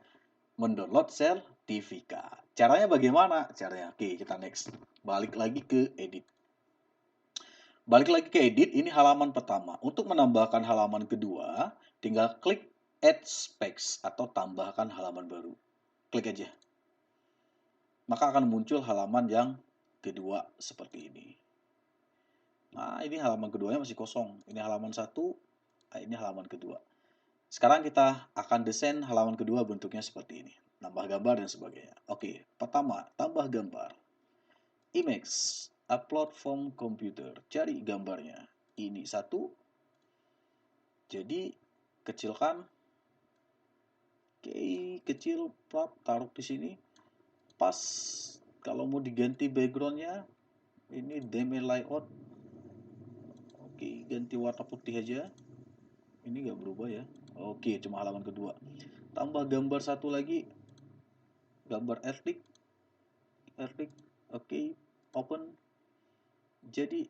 mendownload sertifikat. Caranya bagaimana? Caranya, oke kita next. Balik lagi ke edit. Ini halaman pertama. Untuk menambahkan halaman kedua, tinggal klik add specs atau tambahkan halaman baru. Klik aja. Maka akan muncul halaman yang kedua seperti ini. Nah, ini halaman keduanya masih kosong. Ini halaman satu, ini halaman kedua. Sekarang kita akan desain halaman kedua bentuknya seperti ini. Nambah gambar dan sebagainya. Oke, pertama, tambah gambar. Image, upload from computer. Cari gambarnya. Ini satu. Jadi, kecilkan. Oke, kecil, taruh di sini. Pas, kalau mau diganti backgroundnya, ini demo layout. Oke, ganti warna putih aja. Ini nggak berubah ya. Oke, cuma halaman kedua. Tambah gambar satu lagi. Gambar Erlik. Oke, open. Jadi,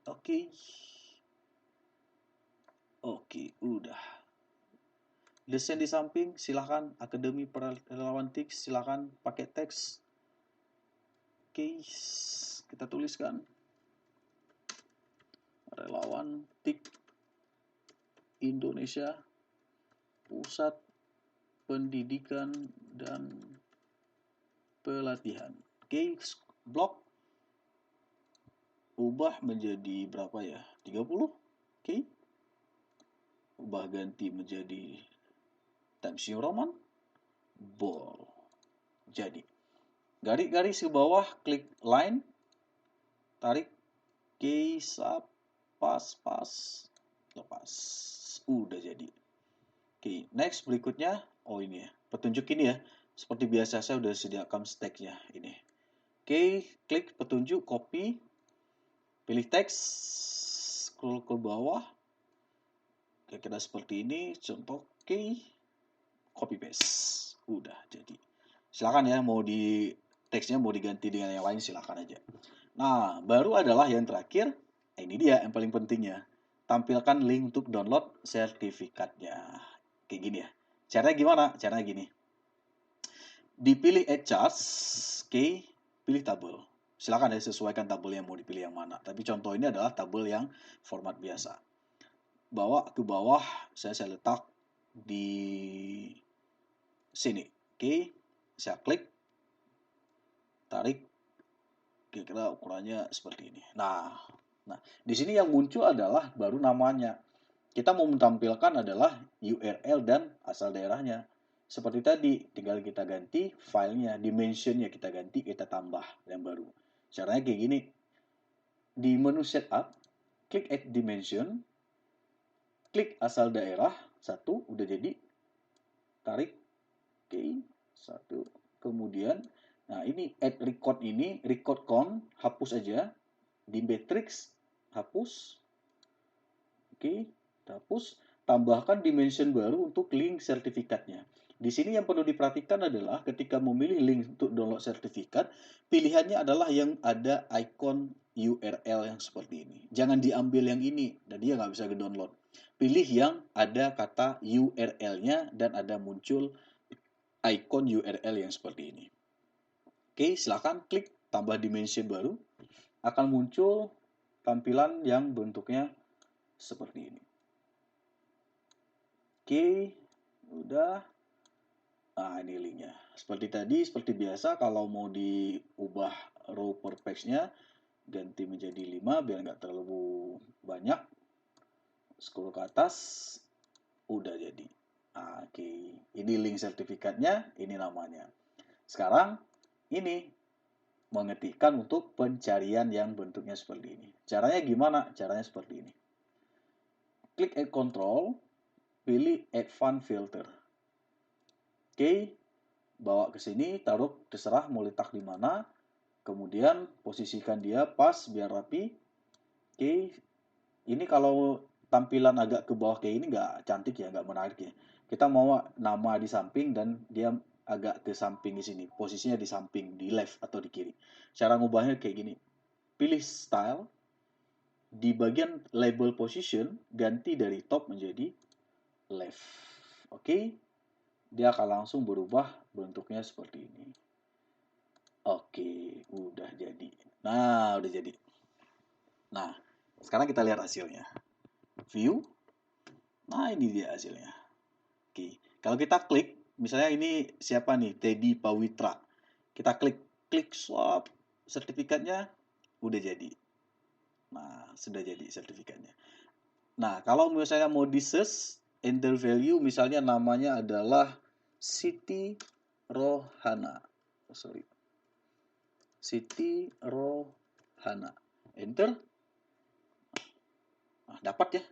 oke. Oke, udah. Desain di samping, silahkan. Akademi Relawan TIK, silahkan pakai teks. Oke, kita tuliskan. Relawan TIK Indonesia, Pusat Pendidikan dan Pelatihan. Oke, blok. Ubah menjadi berapa ya? 30. Oke. ubah ganti menjadi Times New Roman, bold. Jadi, garis ke bawah, klik line, tarik, case up, pas, lepas. Udah jadi. Oke, next berikutnya, oh ini ya, petunjuk ini ya. Seperti biasa saya udah sediakan stacknya ini. Oke, klik petunjuk, copy, pilih teks, scroll ke bawah, kira-kira seperti ini, contoh, oke, copy paste, udah jadi. Silakan ya, mau di teksnya mau diganti dengan yang lain silakan aja. Nah, baru adalah yang terakhir, ini dia yang paling pentingnya, tampilkan link untuk download sertifikatnya. Kayak gini ya. Caranya gimana? Caranya gini. Dipilih add charts, oke, pilih tabel. Silakan ya sesuaikan tabel yang mau dipilih yang mana. Tapi contoh ini adalah tabel yang format biasa. Bawa ke bawah, saya letak di sini. Oke, saya klik, tarik, kira-kira ukurannya seperti ini. Nah, di sini yang muncul adalah baru namanya. Kita mau menampilkan adalah URL dan asal daerahnya. Seperti tadi, tinggal kita ganti filenya, dimensionnya kita ganti, kita tambah yang baru. Caranya kayak gini. Di menu setup, klik add dimension, klik asal daerah, satu, udah jadi, tarik, oke, satu, kemudian, nah ini add record ini, record count, hapus aja, di matrix, hapus, oke, hapus, tambahkan dimension baru untuk link sertifikatnya. Di sini yang perlu diperhatikan adalah ketika memilih link untuk download sertifikat, pilihannya adalah yang ada icon URL yang seperti ini. Jangan diambil yang ini, dan dia nggak bisa di-download. Pilih yang ada kata URL-nya dan ada muncul icon URL yang seperti ini. Oke, silakan klik tambah dimension baru. Akan muncul tampilan yang bentuknya seperti ini. Oke, udah. Nah, ini linknya. Seperti tadi, seperti biasa, kalau mau diubah row per page-nya, ganti menjadi 5 biar nggak terlalu banyak. Scroll ke atas, udah jadi. Nah, oke, ini link sertifikatnya, ini namanya. Sekarang, ini mengetikkan untuk pencarian yang bentuknya seperti ini. Caranya gimana? Caranya seperti ini. Klik add control, pilih add font filter. Oke, bawa ke sini, taruh terserah mau letak di mana. Kemudian posisikan dia pas biar rapi. Oke, ini kalau tampilan agak ke bawah kayak ini nggak cantik ya, nggak menarik ya. Kita mau nama di samping dan dia agak ke samping di sini. Posisinya di samping, di left atau di kiri. Cara ngubahnya kayak gini. Pilih style. Di bagian label position, ganti dari top menjadi left. Oke, dia akan langsung berubah bentuknya seperti ini. Oke, udah jadi. Nah, udah jadi. Nah, sekarang kita lihat hasilnya. View. Nah, ini dia hasilnya. Oke, kalau kita klik, misalnya ini siapa nih? Teddy Pawitra. Kita klik swap sertifikatnya, udah jadi. Nah, sudah jadi sertifikatnya. Nah, kalau misalnya mau di-search, enter value, misalnya namanya adalah Siti Rohana. Oh, sorry. Siti Rohana. Enter. Nah, dapat ya.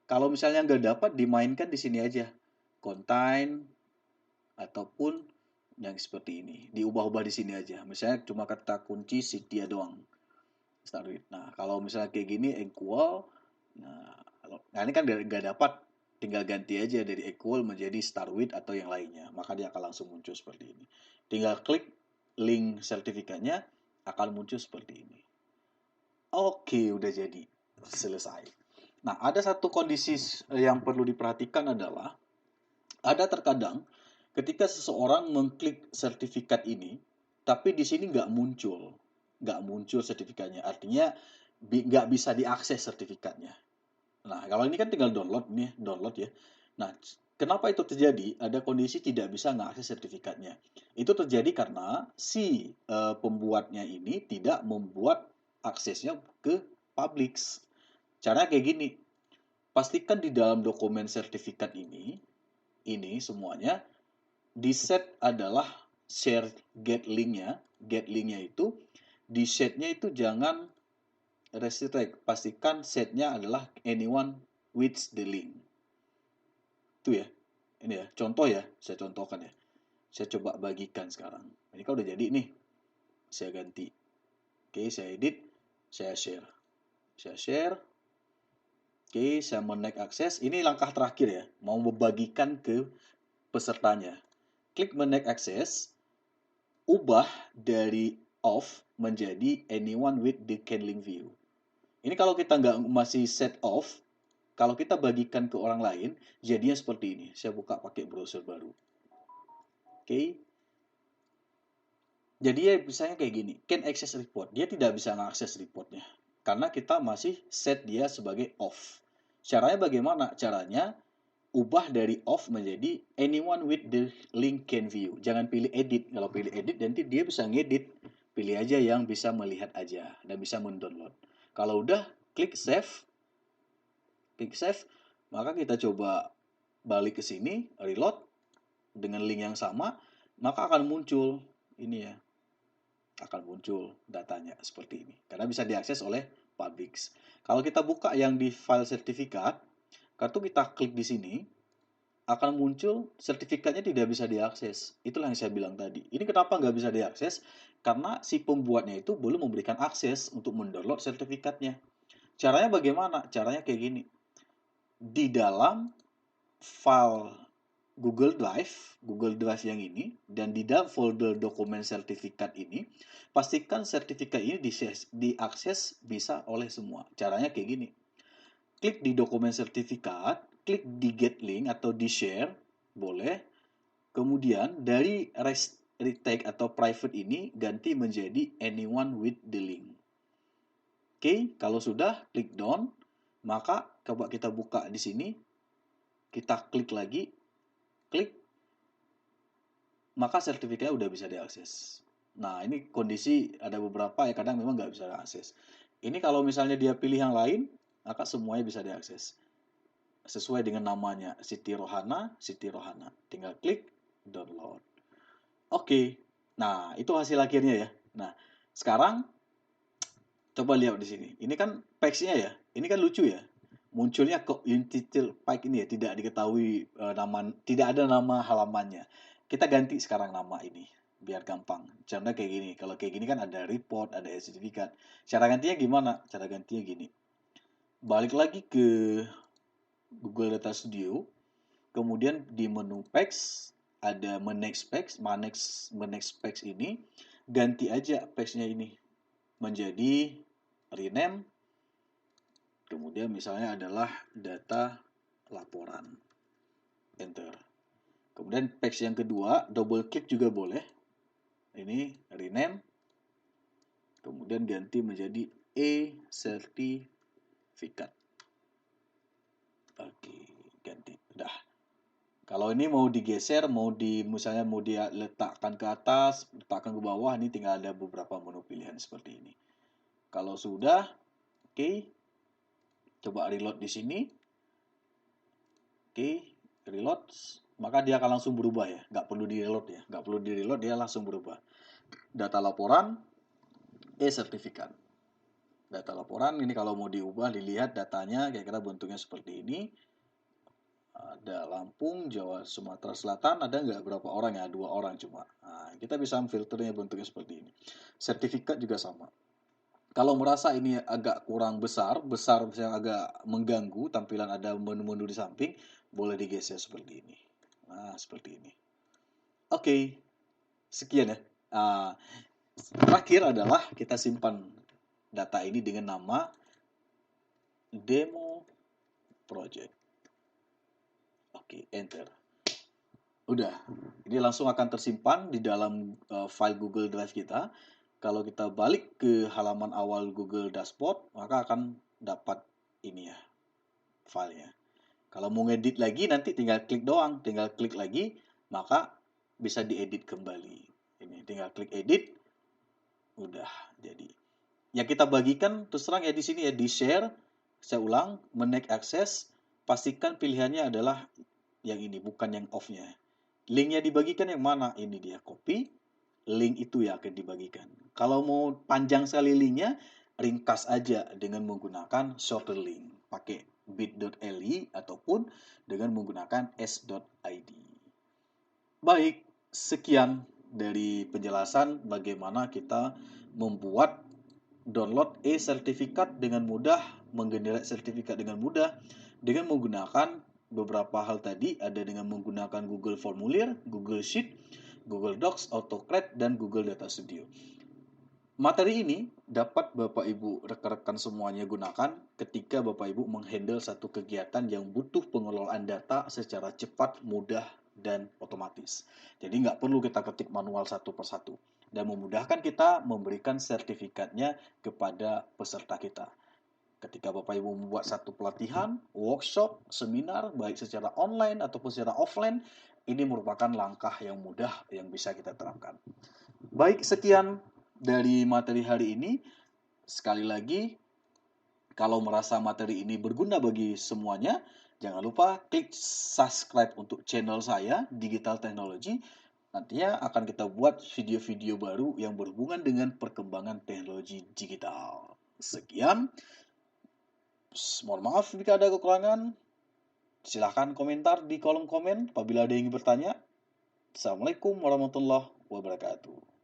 Kalau misalnya nggak dapat, dimainkan di sini aja. Contain ataupun yang seperti ini. Diubah-ubah di sini aja. Misalnya cuma kata kunci Sitia doang. Start with. Nah, kalau misalnya kayak gini, equal. Nah, ini kan nggak dapat. Tinggal ganti aja dari equal menjadi start with atau yang lainnya. Maka dia akan langsung muncul seperti ini. Tinggal klik link sertifikatnya, akan muncul seperti ini. Oke, udah jadi. Selesai. Nah, ada satu kondisi yang perlu diperhatikan adalah, ada terkadang ketika seseorang mengklik sertifikat ini, tapi di sini nggak muncul sertifikatnya. Artinya nggak bisa diakses sertifikatnya. Nah, kalau ini kan tinggal download ya. Nah, kenapa itu terjadi? Ada kondisi tidak bisa mengakses sertifikatnya. Itu terjadi karena si pembuatnya ini tidak membuat aksesnya ke public. Caranya kayak gini. pastikan di dalam dokumen sertifikat ini semuanya di set adalah share get linknya. Get linknya itu di setnya itu jangan restrict, pastikan setnya adalah anyone with the link. Itu ya, ini ya contoh ya, saya contohkan ya. Saya coba bagikan sekarang. Ini kan udah jadi nih, saya ganti. Oke, saya edit, saya share. Saya share. Oke, saya menaik akses. Ini langkah terakhir ya, mau membagikan ke pesertanya. Klik menaik akses, ubah dari off menjadi anyone with the can link view. Ini kalau kita nggak masih set off, kalau kita bagikan ke orang lain, jadinya seperti ini. Saya buka pakai browser baru. Oke. Jadi ya misalnya kayak gini, can access report. Dia tidak bisa mengakses reportnya. Karena kita masih set dia sebagai off. Caranya bagaimana? Caranya ubah dari off menjadi anyone with the link can view. Jangan pilih edit. Kalau pilih edit nanti dia bisa ngedit. Pilih aja yang bisa melihat aja dan bisa mendownload. Kalau udah klik save. Klik save, maka kita coba balik ke sini, reload dengan link yang sama, maka akan muncul ini ya. Akan muncul datanya seperti ini. Karena bisa diakses oleh publics. Kalau kita buka yang di file sertifikat, kartu kita klik di sini, akan muncul sertifikatnya tidak bisa diakses. Itulah yang saya bilang tadi. Ini kenapa nggak bisa diakses? Karena si pembuatnya itu belum memberikan akses untuk mendownload sertifikatnya. Caranya bagaimana? Caranya kayak gini. Di dalam file Google Drive yang ini, dan di dalam folder dokumen sertifikat ini, pastikan sertifikat ini diakses bisa oleh semua. Caranya kayak gini. Klik di dokumen sertifikat, klik di get link atau di share, boleh. Kemudian dari retake atau private ini ganti menjadi anyone with the link. Oke, kalau sudah klik done, maka coba kita buka di sini, kita klik lagi, klik, maka sertifikatnya udah bisa diakses. Nah, ini kondisi ada beberapa ya, kadang memang nggak bisa diakses. Ini kalau misalnya dia pilih yang lain, maka semuanya bisa diakses. Sesuai dengan namanya, Siti Rohana. Tinggal klik, download. Oke, nah itu hasil akhirnya ya. Nah, sekarang coba lihat di sini. Ini kan page-nya ya, ini kan lucu ya. Munculnya kok untitled page ini ya, tidak diketahui tidak ada nama halamannya. Kita ganti sekarang nama ini biar gampang. Contohnya kayak gini. Kalau kayak gini kan ada report, ada sertifikat. Cara gantinya gimana? Cara gantinya gini. Balik lagi ke Google Data Studio. Kemudian di menu page ada manage page ini, ganti aja page-nya ini menjadi rename. Kemudian misalnya adalah data laporan. Enter. Kemudian page yang kedua, double klik juga boleh. Ini rename. Kemudian ganti menjadi e-sertifikat. Oke, ganti. Udah. Kalau ini mau digeser, misalnya mau dia letakkan ke atas, letakkan ke bawah, ini tinggal ada beberapa menu pilihan seperti ini. Kalau sudah, oke. Coba reload di sini. Oke, reload. Maka dia akan langsung berubah ya. Nggak perlu di-reload ya. Nggak perlu di-reload, dia langsung berubah. Data laporan, e-sertifikat. Data laporan, ini kalau mau diubah, dilihat datanya, kira-kira bentuknya seperti ini. Ada Lampung, Jawa, Sumatera Selatan, ada nggak berapa orang ya? 2 orang cuma. Nah, kita bisa filternya bentuknya seperti ini. Sertifikat juga sama. Kalau merasa ini agak kurang besar yang agak mengganggu, tampilan ada menu-menu di samping, boleh digeser seperti ini. Nah, seperti ini. Oke, sekian ya. Terakhir adalah kita simpan data ini dengan nama demo project. Oke, enter. Udah, ini langsung akan tersimpan di dalam file Google Drive kita. Kalau kita balik ke halaman awal Google Dashboard, maka akan dapat ini ya, filenya. Kalau mau ngedit lagi, nanti tinggal klik doang. Tinggal klik lagi, maka bisa diedit kembali. Ini tinggal klik edit, udah jadi. Yang kita bagikan terus terang ya di sini ya, di share. Saya ulang, menaik akses, pastikan pilihannya adalah yang ini, bukan yang off-nya. Linknya dibagikan yang mana? Ini dia, copy, link itu yang akan dibagikan. Kalau mau panjang sekali linknya, ringkas aja dengan menggunakan shorter link. Pakai bit.ly ataupun dengan menggunakan s.id. Baik, sekian dari penjelasan bagaimana kita membuat download e-sertifikat dengan mudah, menggenerate sertifikat dengan mudah, dengan menggunakan beberapa hal tadi, ada dengan menggunakan Google Formulir, Google Sheet, Google Docs, AutoCAD, dan Google Data Studio. Materi ini dapat Bapak Ibu rekan-rekan semuanya gunakan ketika Bapak Ibu menghandle satu kegiatan yang butuh pengelolaan data secara cepat, mudah, dan otomatis. Jadi nggak perlu kita ketik manual satu persatu. Dan memudahkan kita memberikan sertifikatnya kepada peserta kita. Ketika Bapak Ibu membuat satu pelatihan, workshop, seminar, baik secara online ataupun secara offline, ini merupakan langkah yang mudah yang bisa kita terapkan. Baik, sekian dari materi hari ini. Sekali lagi, kalau merasa materi ini berguna bagi semuanya, jangan lupa klik subscribe untuk channel saya, Digital Technology. Nantinya akan kita buat video-video baru yang berhubungan dengan perkembangan teknologi digital. Sekian. Mohon maaf jika ada kekurangan. Silahkan komentar di kolom komen apabila ada yang ingin bertanya. Assalamualaikum warahmatullahi wabarakatuh.